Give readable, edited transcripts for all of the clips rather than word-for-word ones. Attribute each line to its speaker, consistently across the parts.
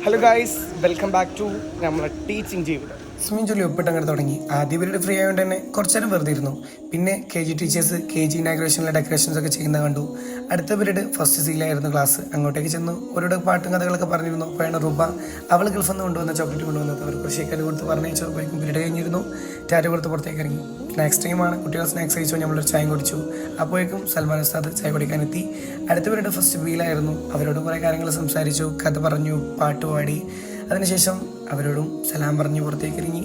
Speaker 1: Hello guys, welcome back to നമ്മളെ teaching ജീവിതം.
Speaker 2: Swimming ജോലി ഒപ്പിട്ട് അങ്ങനെ തുടങ്ങി. ആദ്യ പീരീഡ് ഫ്രീ ആയതുകൊണ്ട് തന്നെ കുറച്ചു നേരം വെറുതെ ഇരുന്നു. പിന്നെ KG ടീച്ചേഴ്സ് KG ഇനാഗ്രേഷനിലെ ഡെക്കറേഷൻസ് ഒക്കെ ചെയ്യുന്നത് കണ്ടു. അടുത്ത പീരീഡ് ഫസ്റ്റ് സീലായിരുന്നു ക്ലാസ്. അങ്ങോട്ടേക്ക് ചെന്നു. അവരോട് പാട്ടും കഥകളൊക്കെ പറഞ്ഞിരുന്നു. അപ്പോഴാണ് റുബ അവൾ ഗൾഫിൽ നിന്ന് കൊണ്ടുവന്ന ചോക്ലേറ്റ് കൊണ്ടുവന്നത്. അവർ കൃഷിക്കാർ കൊടുത്ത് പറഞ്ഞയച്ചപ്പോഴേക്കും പീരീഡ് കഴിഞ്ഞിരുന്നു. ടാറ്റ കൊടുത്ത് പുറത്തേക്ക് ഇറങ്ങി. സ്നാക്സ് ടൈമാണ്. കുട്ടികൾ സ്നാക്സ് കഴിച്ചു. നമ്മളൊരു ചായ കുടിച്ചു. അപ്പോഴേക്കും സൽമാൻ ഉസ്താദ് ചായ കുടിക്കാനെത്തി. അടുത്ത പീരീഡ് ഫസ്റ്റ് വീലായിരുന്നു. അവരോട് കുറേ കാര്യങ്ങൾ സംസാരിച്ചു, കഥ പറഞ്ഞു, പാട്ട് പാടി. അതിനുശേഷം അവരോടും സലാം പറഞ്ഞ് പുറത്തേക്ക് ഇറങ്ങി.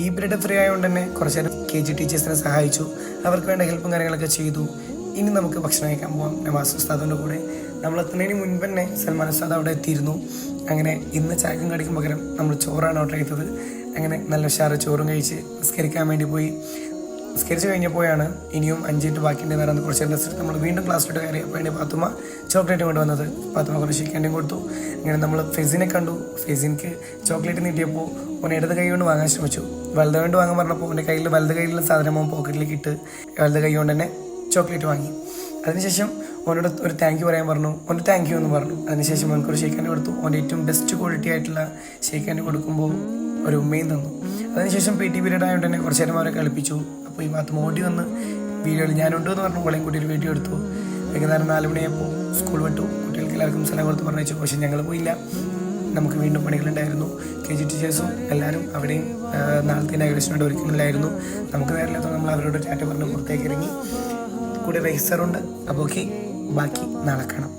Speaker 2: ഈ പീരീഡ് ഫ്രീ ആയതുകൊണ്ട് തന്നെ കുറച്ച് നേരം KG ടീച്ചേഴ്സിനെ സഹായിച്ചു. അവർക്ക് വേണ്ട ഹെൽപ്പും കാര്യങ്ങളൊക്കെ ചെയ്തു. ഇനി നമുക്ക് ഭക്ഷണം കഴിക്കാൻ പോകാം നവാസ് ഉസ്താദിൻ്റെ കൂടെ. നമ്മളെത്തുന്നതിന് മുൻപ് തന്നെ സൽമാൻ ഉസ്താദ് അവിടെ എത്തിയിരുന്നു. അങ്ങനെ ഇന്ന് ചായക്കും കടിക്കും പകരം നമ്മൾ ചോറാണ് ഓർഡർ ചെയ്തത്. അങ്ങനെ നല്ല ഉഷാറ് ചോറും കഴിച്ച് നിസ്കരിക്കാൻ വേണ്ടി പോയി. നിസ്കരിച്ച് കഴിഞ്ഞപ്പോഴാണ് ഇനിയും 5 മിനിറ്റ് ബാക്കിൻ്റെ നേരം കുറച്ച് നേരം നമ്മൾ വീണ്ടും ക്ലാസ്സിലോട്ട് കയറി. അപ്പോൾ വേണ്ടി പാത്തുമ്മ ചോക്ലേറ്റ് കൊണ്ടുവന്നത്. പാത്തുമ്മ കുറച്ച് ഷിക്കാൻ്റെയും കൊടുത്തു. അങ്ങനെ നമ്മൾ ഫെസിനെ കണ്ടു. ഫെസിൻക്ക് ചോക്ലേറ്റ് നീട്ടിയപ്പോൾ ഓൻ ഇടത് കൈ കൊണ്ട് വാങ്ങാൻ ശ്രമിച്ചു. വലത് കൊണ്ട് വാങ്ങാൻ പറഞ്ഞപ്പോൾ എൻ്റെ കയ്യിൽ വലത് കയ്യിലുള്ള സാധനം അവൻ പോക്കറ്റിലേക്ക് ഇട്ട് വലത് കൈ കൊണ്ട് തന്നെ ചോക്ലേറ്റ് വാങ്ങി. അതിനുശേഷം ഓനോട് ഒരു താങ്ക് യു പറയാൻ പറഞ്ഞു. ഓൻ്റെ താങ്ക് യു എന്ന് പറഞ്ഞു. അതിനുശേഷം ഓനക്കൊരു ഷേക്കാൻ്റെ കൊടുത്തു. ഓൻ്റെ ഏറ്റവും ബെസ്റ്റ് ക്വാളിറ്റി ആയിട്ടുള്ള ഷേക്കാൻ്റെ കൊടുക്കുമ്പോൾ ഒരു ഉമ്മയും തന്നു. അതിനുശേഷം PT പീരീഡ് ആയതുകൊണ്ട് തന്നെ കുറച്ച് നേരം അവരെ കളിപ്പിച്ചു. അപ്പോൾ ഈ ഭാഗത്ത് മോടി വന്ന് വീഡിയോയിൽ ഞാനുണ്ടോ എന്ന് പറഞ്ഞു. ഓളെയും കൂട്ടി ഒരു വീഡിയോ എടുത്തു. വൈകുന്നേരം 4 മണിയായപ്പോൾ സ്കൂൾ വിട്ടു. കുട്ടികൾക്ക് എല്ലാവർക്കും സ്ഥലം കൊടുത്ത് പറഞ്ഞു. പക്ഷേ ഞങ്ങൾ പോയില്ല. നമുക്ക് വീണ്ടും പണികളുണ്ടായിരുന്നു. KG ടീച്ചേഴ്സും എല്ലാവരും അവിടെയും നാളത്തെ ഇനാഗ്രേഷനോട് ഒരുക്കുന്നില്ലായിരുന്നു. നമുക്ക് നേരില്ലാത്ത നമ്മൾ അവരോട് ടാറ്റ പറഞ്ഞ് പുറത്തേക്ക് ഇറങ്ങി. കൂടെ റൈസറുണ്ട്. അപ്പോൾ ഓക്കെ, ബാക്കി നാളെ കാണാം.